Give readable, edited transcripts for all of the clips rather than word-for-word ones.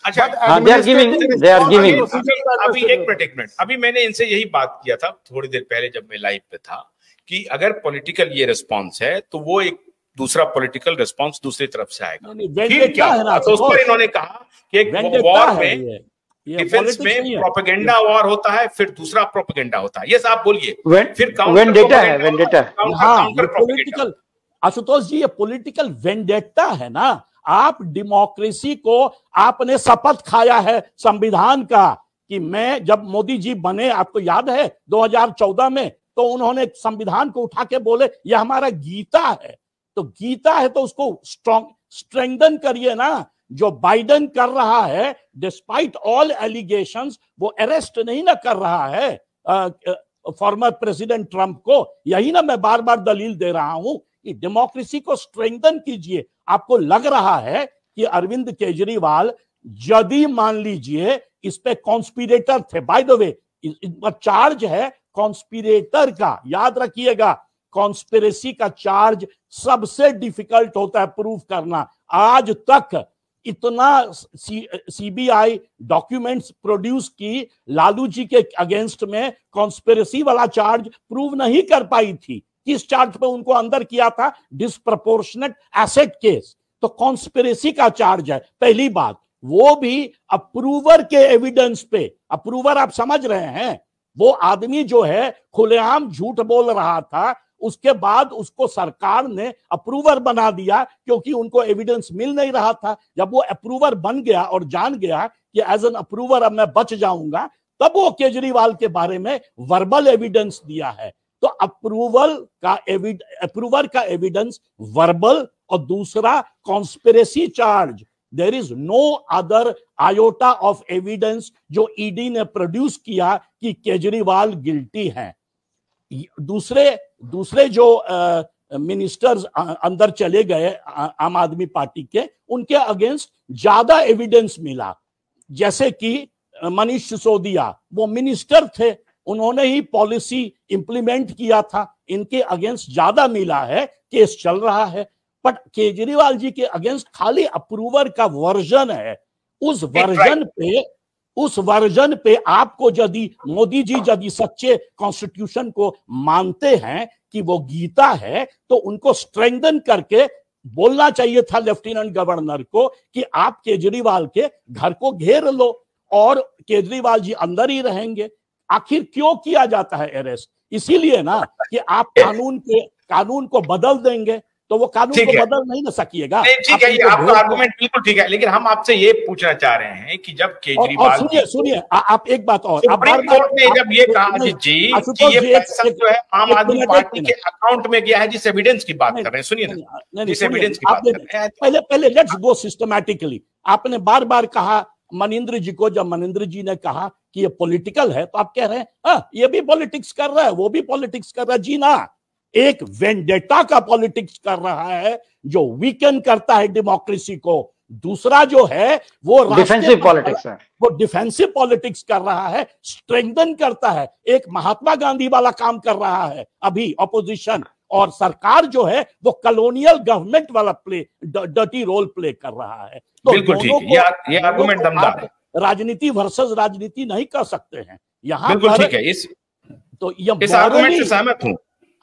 अच्छा, they are giving अभी एक मिनट अभी मैंने इनसे यही बात किया था थोड़ी देर पहले जब मैं लाइव पे था कि अगर पॉलिटिकल ये रिस्पॉन्स है तो वो एक दूसरा पॉलिटिकल रिस्पॉन्स दूसरी तरफ से आएगा। फिर क्या होगा? तो उस पर इन्होंने कहा कि एक वॉर में डिफेंस में प्रोपेगेंडा वॉर होता है, फिर दूसरा प्रोपेगेंडा होता है। ये आप बोलिए, फिर वेंडेटा है, वेंडेटा। पॉलिटिकल, आशुतोष जी ये पॉलिटिकल वेंडेटा है ना। आप डेमोक्रेसी को, आपने शपथ खाया है संविधान का कि मैं, जब मोदी जी बने आपको याद है 2014 में, तो उन्होंने संविधान को उठा के बोले ये हमारा गीता है। तो गीता है तो उसको स्ट्रेंथन करिए ना। जो बाइडेन कर रहा है डिस्पाइट ऑल एलिगेशंस, वो अरेस्ट नहीं ना कर रहा है फॉर्मर प्रेसिडेंट ट्रंप को। यही ना मैं बार बार दलील दे रहा हूं कि डेमोक्रेसी को स्ट्रेंथन कीजिए। आपको लग रहा है कि अरविंद केजरीवाल, यदि मान लीजिए इस पे कॉन्स्पिरेटर थे, बाय द वे इन पर चार्ज है कॉन्स्पिरेटर का, याद रखिएगा कॉन्स्पिरेसी का चार्ज सबसे डिफिकल्ट होता है प्रूव करना। आज तक इतना सीबीआई डॉक्यूमेंट्स प्रोड्यूस की लालू जी के अगेंस्ट में कॉन्स्पिरेसी वाला चार्ज प्रूव नहीं कर पाई थी। किस चार्ज पे उनको अंदर किया था? Disproportionate asset case. तो कॉन्स्पिरेसी का चार्ज है पहली बात, वो भी अप्रूवर के एविडेंस पे। अप्रूवर आप समझ रहे हैं, वो आदमी जो है खुलेआम झूठ बोल रहा था, उसके बाद उसको सरकार ने अप्रूवर बना दिया क्योंकि उनको एविडेंस मिल नहीं रहा था। जब वो अप्रूवर बन गया और जान गया कि एज एन अप्रूवर अब मैं बच जाऊंगा, तब वो केजरीवाल के बारे में वर्बल एविडेंस दिया है। तो अप्रूवर का एविडेंस वर्बल, और दूसरा conspiracy charge. There is no other iota of evidence जो ईडी ने प्रोड्यूस किया कि केजरीवाल गिल्टी हैं। दूसरे जो मिनिस्टर्स अंदर चले गए आम आदमी पार्टी के, उनके अगेंस्ट ज्यादा एविडेंस मिला। जैसे कि मनीष सिसोदिया, वो मिनिस्टर थे, उन्होंने ही पॉलिसी इंप्लीमेंट किया था, इनके अगेंस्ट ज्यादा मिला है, केस चल रहा है। बट केजरीवाल जी के अगेंस्ट खाली अप्रूवर का वर्जन है। उस वर्जन पे आपको यदि मोदी जी यदि सच्चे कॉन्स्टिट्यूशन को मानते हैं कि वो गीता है, तो उनको स्ट्रेंथन करके बोलना चाहिए था लेफ्टिनेंट गवर्नर को कि आप केजरीवाल के घर को घेर लो और केजरीवाल जी अंदर ही रहेंगे। आखिर क्यों किया जाता है अरेस्ट? इसीलिए ना कि आप कानून को बदल देंगे, तो वो कानून को बदल नहीं ना सकिएगा। ठीक है, ये आपका आर्गुमेंट बिल्कुल ठीक है, लेकिन हम आपसे ये पूछना चाह रहे हैं कि जब केजरीवाल सुनिए आप एक बात और, सुप्रीम कोर्ट ने जब ये कहा जी कि ये पैसा जो है आम आदमी पार्टी के अकाउंट में गया है, जिस एविडेंस की बात कर रहे हैं, सुनिए ना, जिस एविडेंस की बात कर रहे हैं, पहले लेट्स गो सिस्टमैटिकली। आपने बार बार कहा मनिंद्र जी को, जब मनिंद्र जी ने कहा कि ये पॉलिटिकल है, तो आप कह रहे हैं ये भी पॉलिटिक्स कर रहा है, वो भी पॉलिटिक्स कर रहा है। जी ना, एक वेंडेटा का पॉलिटिक्स कर रहा है जो वीकन करता है डेमोक्रेसी को। दूसरा जो है वो डिफेंसिव पॉलिटिक्स है, वो डिफेंसिव पॉलिटिक्स कर रहा है, स्ट्रेंथन करता है। एक महात्मा गांधी वाला काम कर रहा है अभी ऑपोजिशन, और सरकार जो है वो कॉलोनियल गवर्नमेंट वाला डर्टी रोल प्ले कर रहा है। तो बिल्कुल ठीक है, ये आर्गुमेंट दमदार है। राजनीति वर्सेस राजनीति नहीं कर सकते हैं यहाँ। बिल्कुल ठीक है, इस आर्गुमेंट से सहमत हूं।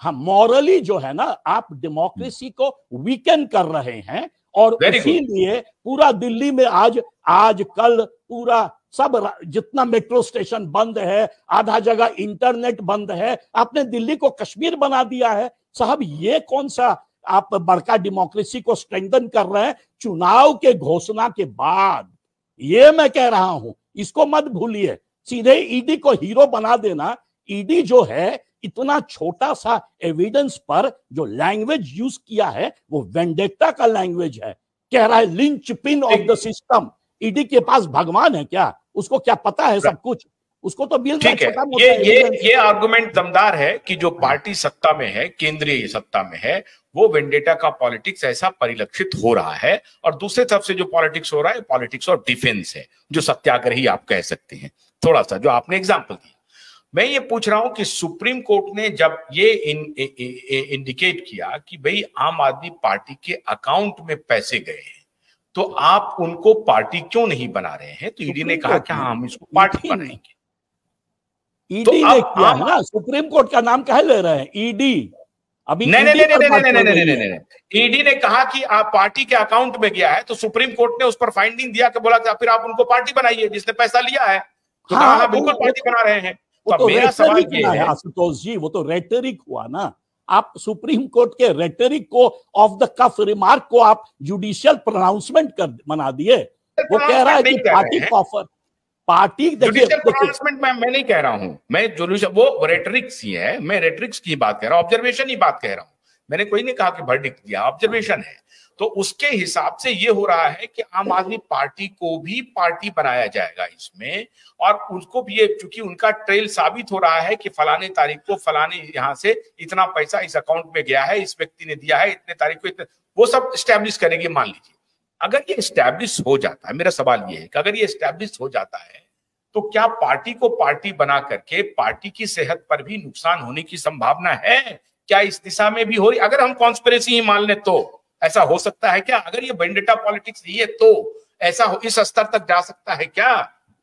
हाँ, मॉरली जो है ना, आप डेमोक्रेसी को वीकन कर रहे हैं, और इसीलिए पूरा दिल्ली में आज कल पूरा सब जितना मेट्रो स्टेशन बंद है, आधा जगह इंटरनेट बंद है। आपने दिल्ली को कश्मीर बना दिया है। साहब ये कौन सा आप बड़का डेमोक्रेसी को स्ट्रेंथन कर रहे हैं चुनाव के घोषणा के बाद? ये मैं कह रहा हूं, इसको मत भूलिए। सीधे ईडी को हीरो बना देना। ईडी जो है इतना छोटा सा एविडेंस पर जो लैंग्वेज यूज किया है वो वेंडेटा का लैंग्वेज है। कह रहा है lynch pin of the system. ED के पास भगवान है क्या? उसको क्या पता है सब कुछ? उसको तो बिल ठीक है। ये आर्गुमेंट दमदार है कि जो पार्टी सत्ता में है, केंद्रीय सत्ता में है, वो वेंडेटा का पॉलिटिक्स ऐसा परिलक्षित हो रहा है। और दूसरे तरफ से जो पॉलिटिक्स हो रहा है, पॉलिटिक्स ऑफ डिफेंस है, जो सत्याग्रही आप कह सकते हैं। थोड़ा सा जो आपने एग्जाम्पल दिया, मैं ये पूछ रहा हूं कि सुप्रीम कोर्ट ने जब ये इंडिकेट किया कि भाई आम आदमी पार्टी के अकाउंट में पैसे गए हैं, तो आप उनको पार्टी क्यों नहीं बना रहे हैं? तो ईडी ने कहा कि हाँ, हम इसको पार्टी बनाएंगे। ईडी ने किया है ना, सुप्रीम कोर्ट का नाम कह ले रहे हैं ईडी। अभी नहीं, ईडी ने कहा कि आप पार्टी के अकाउंट में गया है, तो सुप्रीम कोर्ट ने उस पर फाइंडिंग दिया कि बोला कि फिर आप उनको पार्टी बनाइए जिसने पैसा लिया है। तो कहा हाँ बिल्कुल पार्टी बना रहे हैं। तो मेरा सवाल ये है आशुतोष जी, वो तो रेटरिक हुआ ना। आप सुप्रीम कोर्ट के रेटरिक को, ऑफ द कफ रिमार्क को आप जुडिशियल प्रोनाउंसमेंट कर बना दिए। वो कह रहा है कि पार्टी ऑफर, पार्टी प्रोनाउंसमेंट मैं नहीं कह रहा हूं, मैं जुडिशियल, वो रेटरिक्स ही है, मैं रेटरिक्स की बात कह रहा हूं, ऑब्जर्वेशन ही बात कह रहा हूं। मैंने कोई नहीं कहा कि वर्डिक्ट दिया, ऑब्जर्वेशन है। तो उसके हिसाब से ये हो रहा है कि आम आदमी पार्टी को भी पार्टी बनाया जाएगा इसमें, और उसको भी ये, चूंकि उनका ट्रेल साबित हो रहा है कि फलाने तारीख को फलाने यहां से इतना पैसा इस अकाउंट में गया है, इस व्यक्ति ने दिया है, इतने तारीख को इतने, वो सब स्टैब्लिश करेंगे। मान लीजिए अगर ये स्टैब्लिश हो जाता है, मेरा सवाल ये है कि अगर ये स्टैब्लिश हो जाता है तो क्या पार्टी को पार्टी बना करके पार्टी की सेहत पर भी नुकसान होने की संभावना है? क्या इस दिशा में भी हो रही? अगर हम कॉन्स्पिरेसी ही मान लें तो ऐसा हो सकता है क्या? अगर ये वेंडेटा पॉलिटिक्स नहीं है तो ऐसा इस स्तर तक जा सकता है क्या?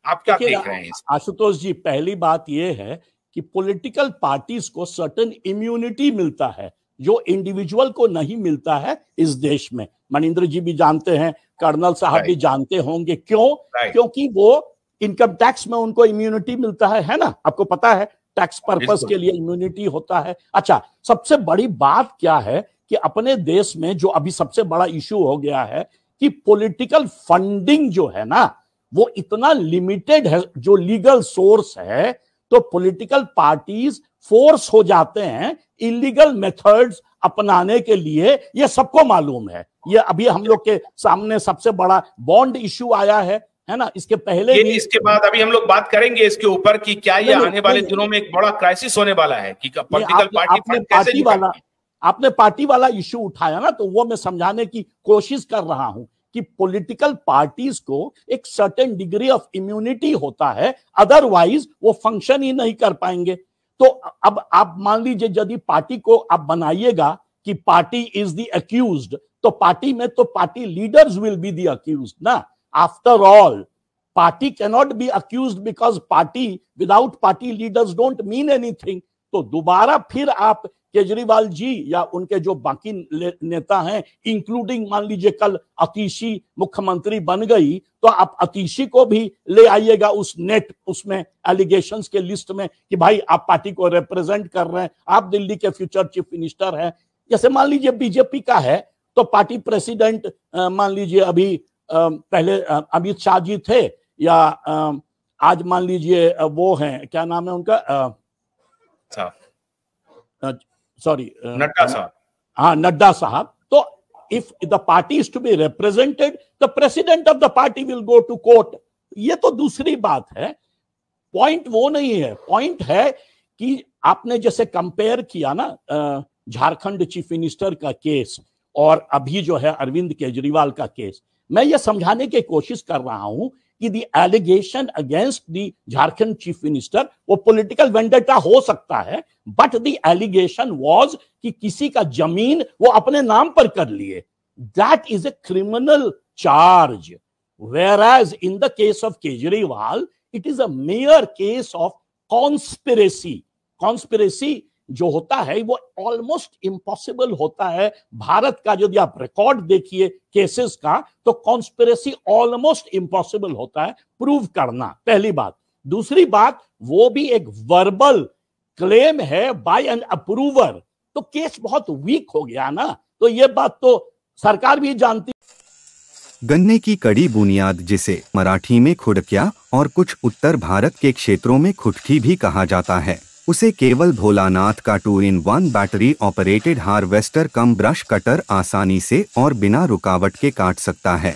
आप क्या देख रहे हैं? आशुतोष जी, पहली बात यह है कि पॉलिटिकल पार्टीज को सर्टेन इम्यूनिटी मिलता है जो इंडिविजुअल को नहीं मिलता है इस देश में। मनिंदर जी भी जानते हैं, कर्नल साहब भी जानते होंगे क्यों? क्योंकि वो इनकम टैक्स में उनको इम्यूनिटी मिलता है ना, आपको पता है, टैक्स पर्पस के लिए इम्यूनिटी होता है। अच्छा, सबसे बड़ी बात क्या है कि अपने देश में जो अभी सबसे बड़ा इशू हो गया है कि पॉलिटिकल फंडिंग जो है ना, वो इतना लिमिटेड है, जो लीगल सोर्स है, तो पॉलिटिकल पार्टीज फोर्स हो जाते हैं इलीगल मेथड्स अपनाने के लिए। ये सबको मालूम है। ये अभी हम लोग के सामने सबसे बड़ा बॉन्ड इशू आया है ना, इसके पहले भी, इसके बाद अभी हम लोग बात करेंगे इसके ऊपर कि क्या ये आने वाले दिनों में एक बड़ा क्राइसिस होने वाला है कि पॉलिटिकल पार्टी आपने पार्टी वाला इशू उठाया ना, तो वो मैं समझाने की कोशिश कर रहा हूं कि पॉलिटिकल पार्टीज को एक सर्टेन डिग्री ऑफ इम्यूनिटी होता है, अदरवाइज वो फंक्शन ही नहीं कर पाएंगे। तो अब आप मान लीजिए यदि पार्टी को आप बनाइएगा कि पार्टी इज द अक्यूज्ड, तो पार्टी में तो party leaders will be the accused ना। After all, party cannot be accused because party without party leaders don't mean anything. तो दोबारा फिर आप केजरीवाल जी या उनके जो बाकी नेता हैं, इंक्लूडिंग मान लीजिए कल अतीशी मुख्यमंत्री बन गई, तो आप अतीशी को भी ले आइएगा उस नेट, उसमें एलिगेशंस के लिस्ट में कि भाई आप पार्टी को रिप्रेजेंट कर रहे हैं, आप दिल्ली के फ्यूचर चीफ मिनिस्टर हैं। जैसे मान लीजिए बीजेपी का है तो पार्टी प्रेसिडेंट मान लीजिए अभी पहले अमित शाह जी थे, या आज मान लीजिए वो हैं, क्या नाम है उनका, सॉरी, नड्डा साहब। हाँ, नड्डा साहब। तो if the party is to be represented, the president of the party will go to court. ये तो दूसरी बात है, पॉइंट वो नहीं है। पॉइंट है कि आपने जैसे कंपेयर किया ना झारखंड चीफ मिनिस्टर का केस और अभी जो है अरविंद केजरीवाल का केस, मैं ये समझाने की कोशिश कर रहा हूं कि the allegation against the Jharkhand chief minister वो पॉलिटिकल वेंडेटा हो सकता है, बट द एलिगेशन वाज कि किसी का जमीन वो अपने नाम पर कर लिए। That is a criminal charge, whereas in the case of Kejriwal it is a mere case of conspiracy. Conspiracy जो होता है वो ऑलमोस्ट इम्पॉसिबल होता है। भारत का यदि आप रिकॉर्ड देखिए केसेस का, तो कॉन्स्पिरेसी ऑलमोस्ट इम्पॉसिबल होता है प्रूव करना, पहली बात। दूसरी बात, वो भी एक वर्बल क्लेम है बाय एन अप्रूवर, तो केस बहुत वीक हो गया ना। तो ये बात तो सरकार भी जानती। गन्ने की कड़ी बुनियाद, जिसे मराठी में खुडक्या और कुछ उत्तर भारत के क्षेत्रों में खुटकी भी कहा जाता है, उसे केवल भोलानाथ का 2-in-1 बैटरी ऑपरेटेड हार्वेस्टर कम ब्रश कटर आसानी से और बिना रुकावट के काट सकता है।